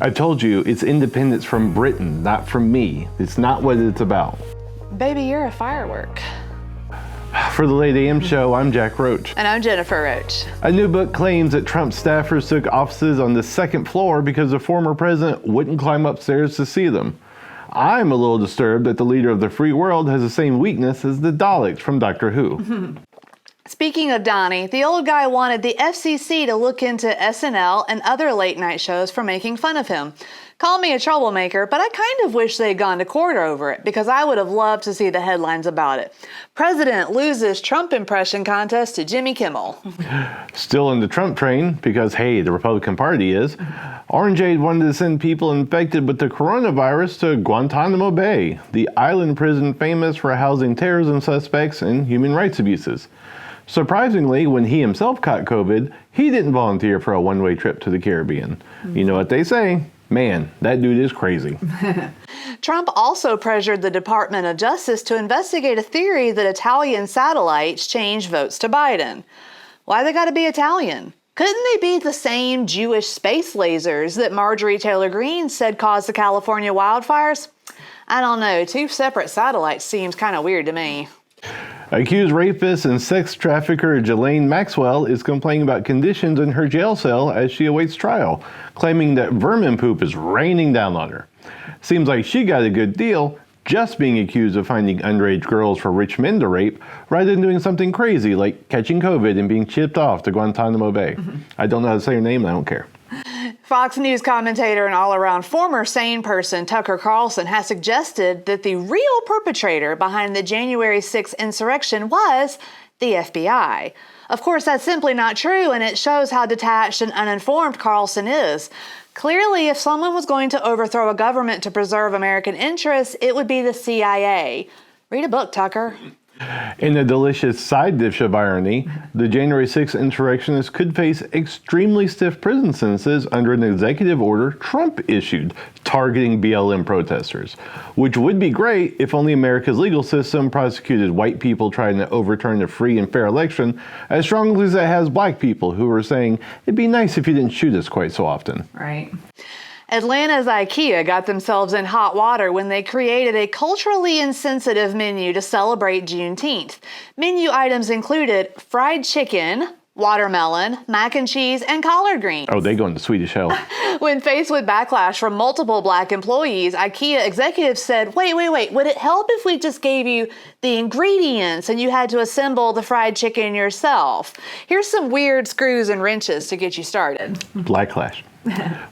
I told you, it's independence from Britain, not from me. It's not what it's about. Baby, you're a firework. For the Late AM Show, I'm Jack Roach. And I'm Jennifer Roach. A new book claims that Trump staffers took offices on the second floor because the former president wouldn't climb upstairs to see them. I'm a little disturbed that the leader of the free world has the same weakness as the Daleks from Doctor Who. Speaking of Donnie, the old guy wanted the FCC to look into SNL and other late night shows for making fun of him. Call me a troublemaker, but I kind of wish they'd gone to court over it because I would have loved to see the headlines about it. President loses Trump impression contest to Jimmy Kimmel. Still in the Trump train, because hey, the Republican Party is, Orangeade wanted to send people infected with the coronavirus to Guantanamo Bay, the island prison famous for housing terrorism suspects and human rights abuses. Surprisingly, when he himself caught COVID, he didn't volunteer for a one-way trip to the Caribbean. You know what they say? Man, that dude is crazy. Trump also pressured the Department of Justice to investigate a theory that Italian satellites change votes to Biden. Why they gotta be Italian? Couldn't they be the same Jewish space lasers that Marjorie Taylor Greene said caused the California wildfires? I don't know, two separate satellites seems kind of weird to me. Accused rapist and sex trafficker Ghislaine Maxwell is complaining about conditions in her jail cell as she awaits trial, claiming that vermin poop is raining down on her. Seems like she got a good deal just being accused of finding underage girls for rich men to rape rather than doing something crazy like catching COVID and being shipped off to Guantanamo Bay. I don't know how to say her name, and I don't care. Fox News commentator and all-around former sane person Tucker Carlson has suggested that the real perpetrator behind the January 6th insurrection was the FBI. Of course, that's simply not true, and it shows how detached and uninformed Carlson is. Clearly, if someone was going to overthrow a government to preserve American interests, it would be the CIA. Read a book, Tucker. In a delicious side dish of irony, the January 6th insurrectionists could face extremely stiff prison sentences under an executive order Trump issued targeting BLM protesters, which would be great if only America's legal system prosecuted white people trying to overturn a free and fair election as strongly as it has black people who are saying, it'd be nice if you didn't shoot us quite so often. Right. Atlanta's IKEA got themselves in hot water when they created a culturally insensitive menu to celebrate Juneteenth. Menu items included fried chicken, watermelon, mac and cheese, and collard greens. Oh, they go into Swedish hell. When faced with backlash from multiple black employees, IKEA executives said, wait, would it help if we just gave you the ingredients and you had to assemble the fried chicken yourself? Here's some weird screws and wrenches to get you started. Blacklash.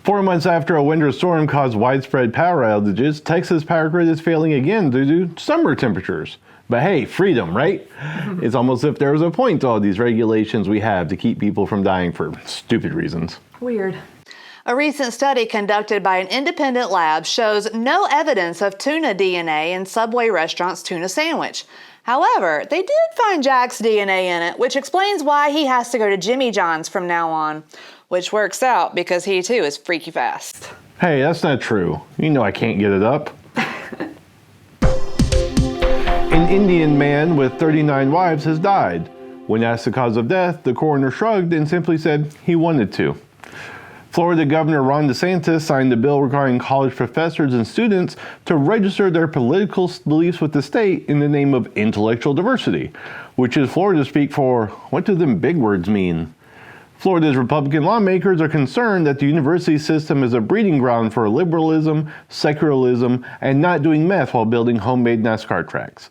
4 months after a winter storm caused widespread power outages, Texas power grid is failing again due to summer temperatures. But hey, freedom, right? It's almost as if there was a point to all these regulations we have to keep people from dying for stupid reasons. Weird. A recent study conducted by an independent lab shows no evidence of tuna DNA in Subway restaurant's tuna sandwich. However, they did find Jack's DNA in it, which explains why he has to go to Jimmy John's from now on. Which works out because he too is freaky fast. Hey, that's not true. You know I can't get it up. An Indian man with 39 wives has died. When asked the cause of death, the coroner shrugged and simply said he wanted to. Florida Governor Ron DeSantis signed a bill requiring college professors and students to register their political beliefs with the state in the name of intellectual diversity, which is Florida speak for, what do them big words mean? Florida's Republican lawmakers are concerned that the university system is a breeding ground for liberalism, secularism, and not doing meth while building homemade NASCAR tracks.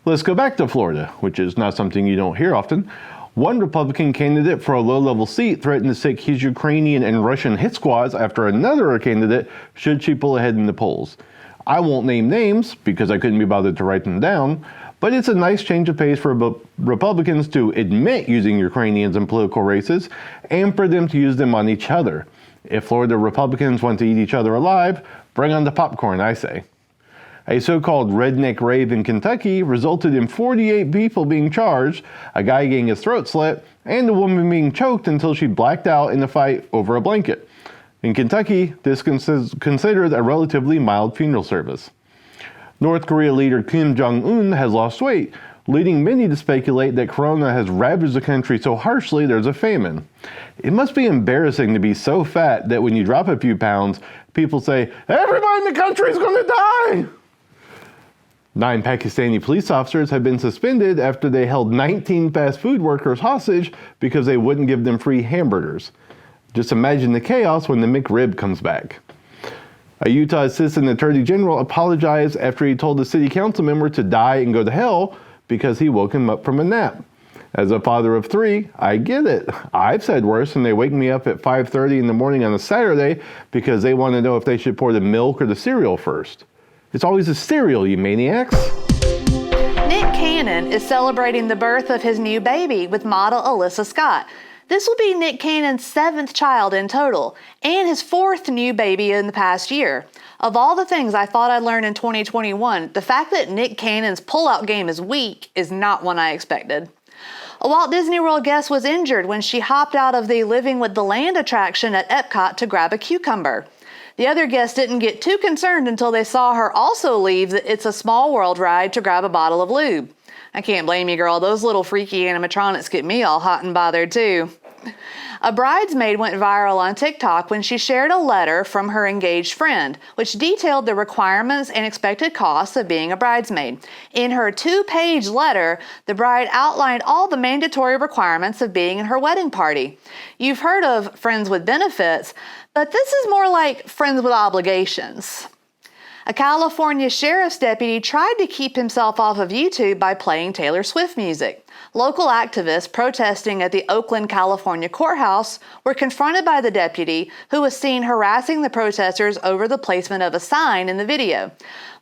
Let's go back to Florida, which is not something you don't hear often. One Republican candidate for a low-level seat threatened to stick his Ukrainian and Russian hit squads after another candidate should she pull ahead in the polls. I won't name names because I couldn't be bothered to write them down, but it's a nice change of pace for Republicans to admit using Ukrainians in political races and for them to use them on each other. If Florida Republicans want to eat each other alive, bring on the popcorn, I say. A so-called redneck rave in Kentucky resulted in 48 people being charged, a guy getting his throat slit, and a woman being choked until she blacked out in a fight over a blanket. In Kentucky, this is considered a relatively mild funeral service. North Korea leader Kim Jong-un has lost weight, leading many to speculate that corona has ravaged the country so harshly there's a famine. It must be embarrassing to be so fat that when you drop a few pounds, people say, "Everybody in the country is going to die!" 9 Pakistani police officers have been suspended after they held 19 fast food workers hostage because they wouldn't give them free hamburgers. Just imagine the chaos when the McRib comes back. A Utah assistant attorney general apologized after he told a city council member to die and go to hell because he woke him up from a nap. As a father of 3, I get it. I've said worse, and they wake me up at 5:30 in the morning on a Saturday because they want to know if they should pour the milk or the cereal first. It's always the cereal, you maniacs. Nick Cannon is celebrating the birth of his new baby with model Alyssa Scott. This will be Nick Cannon's 7th child in total, and his 4th new baby in the past year. Of all the things I thought I'd learn in 2021, the fact that Nick Cannon's pullout game is weak is not one I expected. A Walt Disney World guest was injured when she hopped out of the Living with the Land attraction at Epcot to grab a cucumber. The other guests didn't get too concerned until they saw her also leave the It's a Small World ride to grab a bottle of lube. I can't blame you, girl. Those little freaky animatronics get me all hot and bothered, too. A bridesmaid went viral on TikTok when she shared a letter from her engaged friend, which detailed the requirements and expected costs of being a bridesmaid. In her 2-page letter, the bride outlined all the mandatory requirements of being in her wedding party. You've heard of friends with benefits, but this is more like friends with obligations. A California sheriff's deputy tried to keep himself off of YouTube by playing Taylor Swift music. Local activists protesting at the Oakland, California courthouse were confronted by the deputy, who was seen harassing the protesters over the placement of a sign in the video.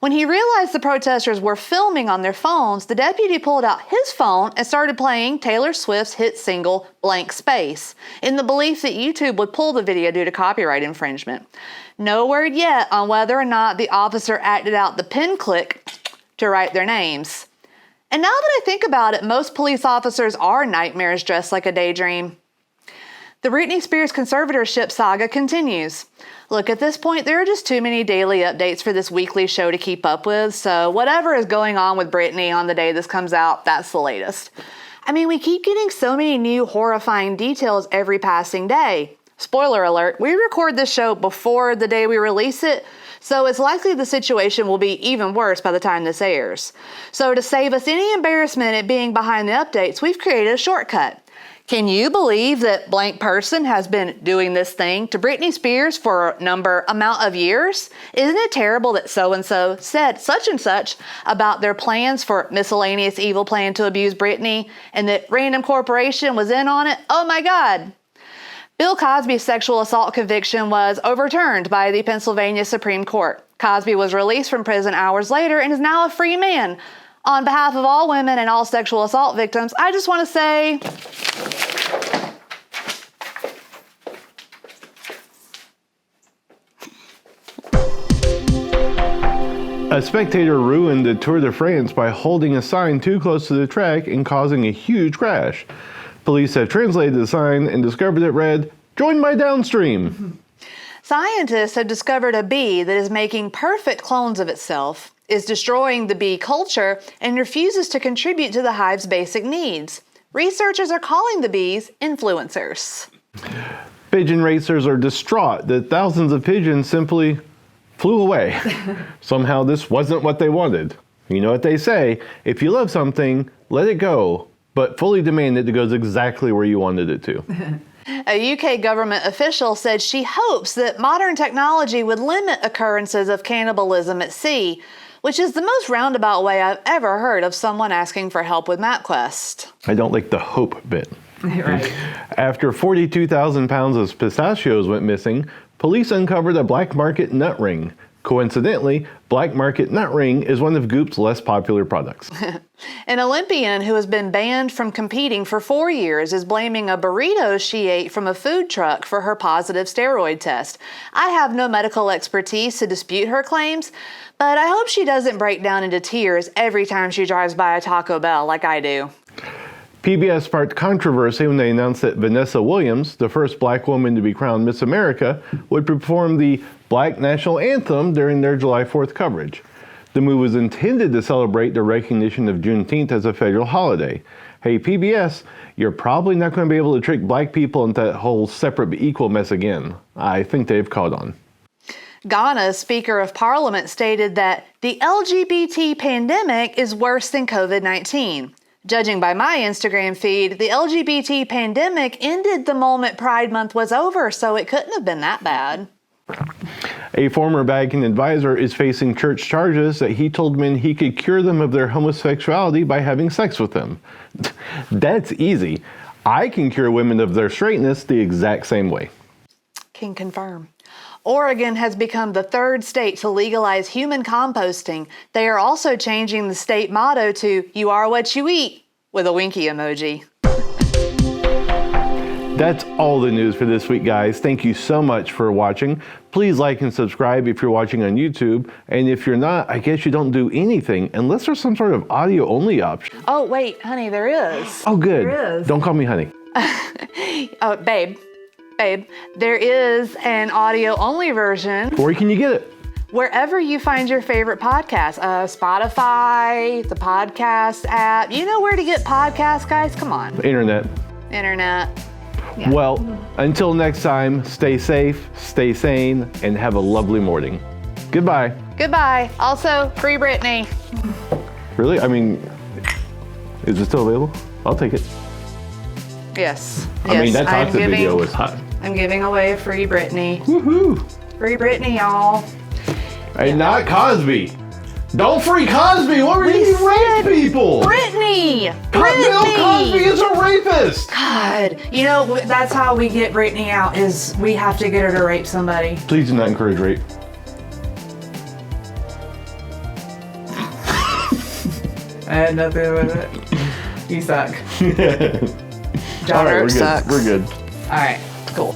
When he realized the protesters were filming on their phones, the deputy pulled out his phone and started playing Taylor Swift's hit single, Blank Space, in the belief that YouTube would pull the video due to copyright infringement. No word yet on whether or not the officer acted out the pin click to write their names. And now that I think about it, most police officers are nightmares dressed like a daydream. The Britney Spears conservatorship saga continues. Look, at this point, there are just too many daily updates for this weekly show to keep up with, so whatever is going on with Britney on the day this comes out, that's the latest. I mean, we keep getting so many new horrifying details every passing day. Spoiler alert, we record this show before the day we release it, so it's likely the situation will be even worse by the time this airs. So to save us any embarrassment at being behind the updates, we've created a shortcut. Can you believe that blank person has been doing this thing to Britney Spears for a amount of years? Isn't it terrible that so-and-so said such and such about their plans for miscellaneous evil plan to abuse Britney, and that Random Corporation was in on it? Oh my God. Bill Cosby's sexual assault conviction was overturned by the Pennsylvania Supreme Court. Cosby was released from prison hours later and is now a free man. On behalf of all women and all sexual assault victims, I just want to say, a spectator ruined the Tour de France by holding a sign too close to the track and causing a huge crash. Police have translated the sign and discovered it read, "Join my downstream." Scientists have discovered a bee that is making perfect clones of itself, is destroying the bee culture, and refuses to contribute to the hive's basic needs. Researchers are calling the bees influencers. Pigeon racers are distraught that thousands of pigeons simply flew away. Somehow this wasn't what they wanted. You know what they say, if you love something, let it go, but fully demand it goes exactly where you wanted it to. A UK government official said she hopes that modern technology would limit occurrences of cannibalism at sea, which is the most roundabout way I've ever heard of someone asking for help with MapQuest. I don't like the hope bit. Right. After 42,000 pounds of pistachios went missing, police uncovered a black market nut ring. Coincidentally, black market nut ring is one of Goop's less popular products. An Olympian who has been banned from competing for 4 years is blaming a burrito she ate from a food truck for her positive steroid test. I have no medical expertise to dispute her claims, but I hope she doesn't break down into tears every time she drives by a Taco Bell like I do. PBS sparked controversy when they announced that Vanessa Williams, the first black woman to be crowned Miss America, would perform the Black National Anthem during their July 4th coverage. The move was intended to celebrate the recognition of Juneteenth as a federal holiday. Hey, PBS, you're probably not going to be able to trick black people into that whole separate but equal mess again. I think they've caught on. Ghana's Speaker of Parliament stated that the LGBT pandemic is worse than COVID-19. Judging by my Instagram feed, the LGBT pandemic ended the moment Pride Month was over, so it couldn't have been that bad. A former Vatican advisor is facing church charges that he told men he could cure them of their homosexuality by having sex with them. That's easy. I can cure women of their straightness the exact same way. Can confirm. Oregon has become the third state to legalize human composting. They are also changing the state motto to "You are what you eat," with a winky emoji. That's all the news for this week, guys. Thank you so much for watching. Please like and subscribe if you're watching on YouTube. And if you're not, I guess you don't do anything unless there's some sort of audio-only option. Oh, wait, honey, there is. Oh, good. There is. Don't call me honey. Oh, babe, there is an audio-only version. Where can you get it? Wherever you find your favorite podcast, Spotify, the podcast app. You know where to get podcasts, guys? Come on. Internet. Yeah. Well, until next time, stay safe, stay sane, and have a lovely morning. Goodbye. Goodbye. Also, free Britney. Really? I mean, is it still available? I'll take it. Yes. I mean, that toxic video was hot. I'm giving away a free Britney. Woohoo! Free Britney, y'all. And not Cosby. Don't free Cosby. What were you rape people? Britney. Bill Cosby is a rapist. God, you know that's how we get Britney out. Is we have to get her to rape somebody. Please do not encourage rape. I had nothing with it. You suck. All right, John sucks. We're good. All right, cool.